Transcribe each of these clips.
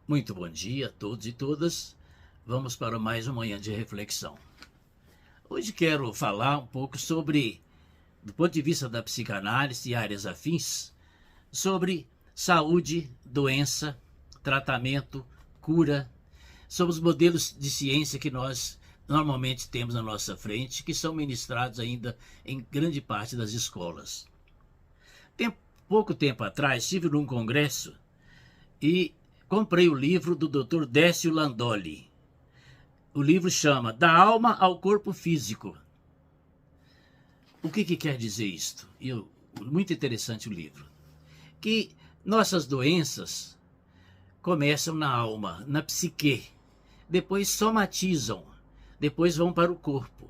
Muito bom dia a todos e todas. Vamos para mais uma manhã de reflexão. Hoje quero falar um pouco sobre, do ponto de vista da psicanálise e áreas afins, sobre saúde, doença, tratamento, cura, sobre os modelos de ciência que nós normalmente temos na nossa frente, que são ministrados ainda em grande parte das escolas. Pouco tempo atrás, estive num congresso e comprei o livro do Dr. Décio Landoli. O livro chama Da Alma ao Corpo Físico. O que quer dizer isto? Muito interessante o livro. Que nossas doenças começam na alma, na psique, depois somatizam, depois vão para o corpo.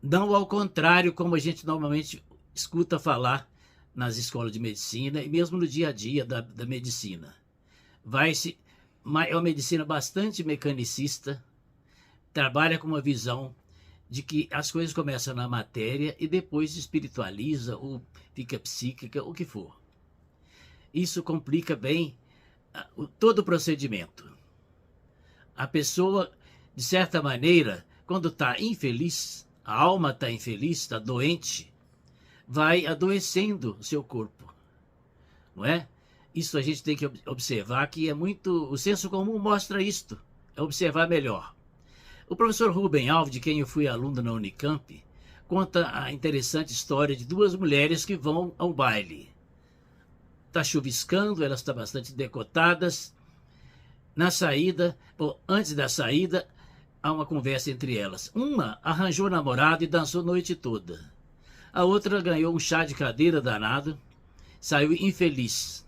Não ao contrário, como a gente normalmente escuta falar nas escolas de medicina e mesmo no dia a dia da medicina. É uma medicina bastante mecanicista, trabalha com uma visão de que as coisas começam na matéria e depois espiritualiza ou fica psíquica, o que for. Isso complica bem todo o procedimento. A pessoa, de certa maneira, quando está infeliz, a alma está infeliz, está doente, vai adoecendo o seu corpo, não é? Isso a gente tem que observar, que é muito... O senso comum mostra isto, é observar melhor. O professor Rubem Alves, de quem eu fui aluno na Unicamp, conta a interessante história de duas mulheres que vão ao baile. Está chuviscando, elas estão bastante decotadas. Na saída, ou antes da saída, há uma conversa entre elas. Uma arranjou namorado e dançou a noite toda. A outra ganhou um chá de cadeira danado, saiu infeliz.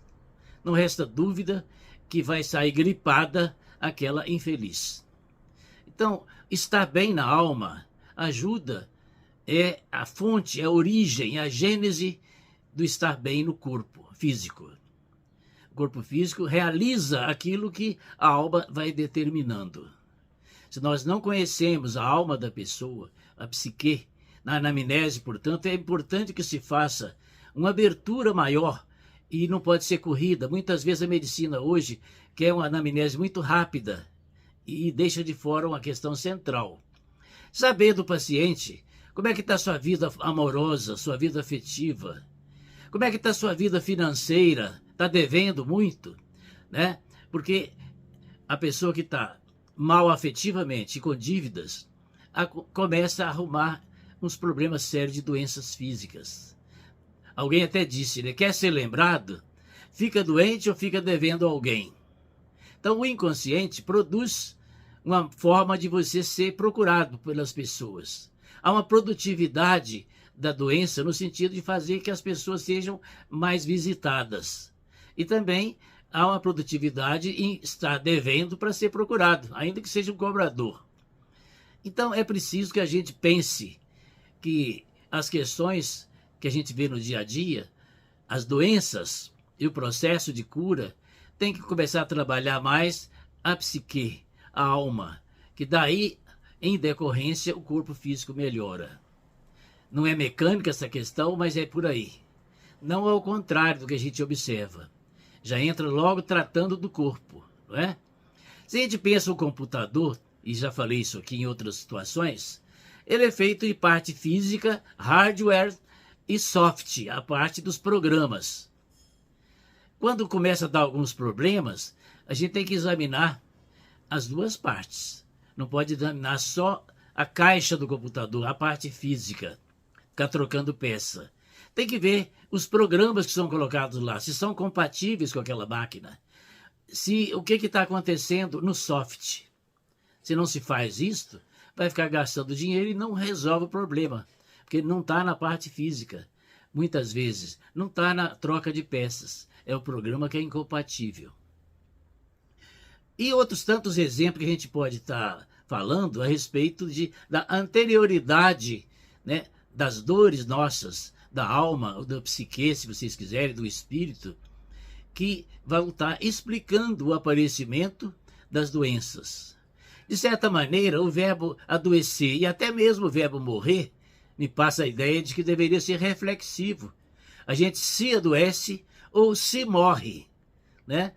Não resta dúvida que vai sair gripada aquela infeliz. Então, estar bem na alma ajuda, é a fonte, é a origem, é a gênese do estar bem no corpo físico. O corpo físico realiza aquilo que a alma vai determinando. Se nós não conhecemos a alma da pessoa, a psique, na anamnese, portanto, é importante que se faça uma abertura maior e não pode ser corrida. Muitas vezes a medicina hoje quer uma anamnese muito rápida e deixa de fora uma questão central. Saber do paciente como é que está a sua vida amorosa, sua vida afetiva, como é que está a sua vida financeira, está devendo muito, né? Porque a pessoa que está mal afetivamente e com dívidas começa a arrumar uns problemas sérios de doenças físicas. Alguém até disse, né? Quer ser lembrado? Fica doente ou fica devendo a alguém? Então o inconsciente produz uma forma de você ser procurado pelas pessoas. Há uma produtividade da doença no sentido de fazer que as pessoas sejam mais visitadas. E também há uma produtividade em estar devendo para ser procurado, ainda que seja um cobrador. Então é preciso que a gente pense que as questões que a gente vê no dia a dia, as doenças e o processo de cura, tem que começar a trabalhar mais a psique, a alma, que daí, em decorrência, o corpo físico melhora. Não é mecânica essa questão, mas é por aí. Não ao contrário do que a gente observa. Já entra logo tratando do corpo, não é? Se a gente pensa o computador, e já falei isso aqui em outras situações, ele é feito de parte física, hardware e soft, a parte dos programas. Quando começa a dar alguns problemas, a gente tem que examinar as duas partes. Não pode examinar só a caixa do computador, a parte física, ficar trocando peça. Tem que ver os programas que são colocados lá, se são compatíveis com aquela máquina. O que está acontecendo no soft. Se não se faz isto, vai ficar gastando dinheiro e não resolve o problema, porque não está na parte física. Muitas vezes não está na troca de peças, é o programa que é incompatível. E outros tantos exemplos que a gente pode estar falando a respeito da anterioridade, né, das dores nossas, da alma, ou da psique, se vocês quiserem, do espírito, que vão estar explicando o aparecimento das doenças. De certa maneira, o verbo adoecer e até mesmo o verbo morrer me passa a ideia de que deveria ser reflexivo. A gente se adoece ou se morre, né?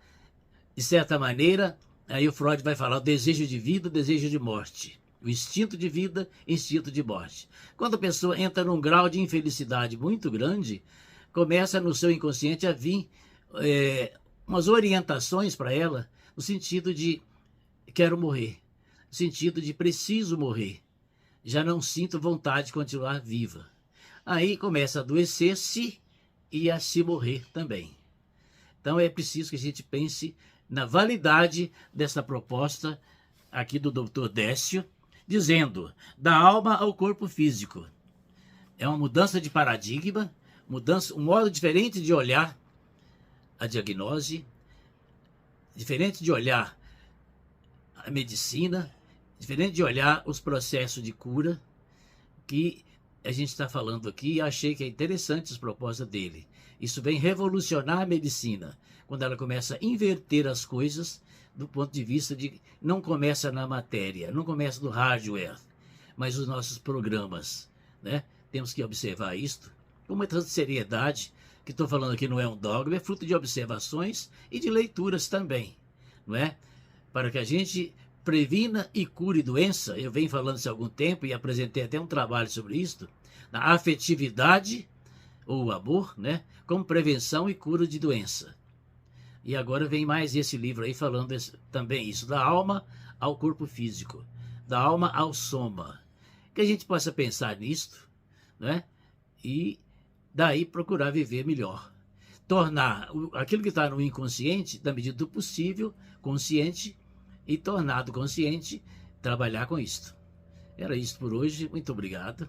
de certa maneira, aí o Freud vai falar o desejo de vida, o desejo de morte. O instinto de vida, instinto de morte. Quando a pessoa entra num grau de infelicidade muito grande, começa no seu inconsciente a vir umas orientações para ela, no sentido de quero morrer, no sentido de preciso morrer, já não sinto vontade de continuar viva. Aí começa a adoecer-se e a se morrer também. Então é preciso que a gente pense na validade dessa proposta aqui do Dr. Décio, dizendo da alma ao corpo físico. É uma mudança de paradigma, um modo diferente de olhar a diagnose, diferente de olhar a medicina, diferente de olhar os processos de cura que a gente está falando aqui, e achei que é interessante as propostas dele. Isso vem revolucionar a medicina, quando ela começa a inverter as coisas do ponto de vista de não começa na matéria, não começa no hardware, mas os nossos programas, né? Temos que observar isto com muita seriedade, que estou falando aqui não é um dogma, é fruto de observações e de leituras também, não é? Para que a gente previna e cure doença. Eu venho falando isso há algum tempo e apresentei até um trabalho sobre isso, na afetividade ou o amor, né, como prevenção e cura de doença. E agora vem mais esse livro aí falando também isso, da alma ao corpo físico, da alma ao soma. Que a gente possa pensar nisto, né, e daí procurar viver melhor. Tornar aquilo que está no inconsciente, na medida do possível, consciente, e tornado consciente, trabalhar com isto. Era isso por hoje. Muito obrigado.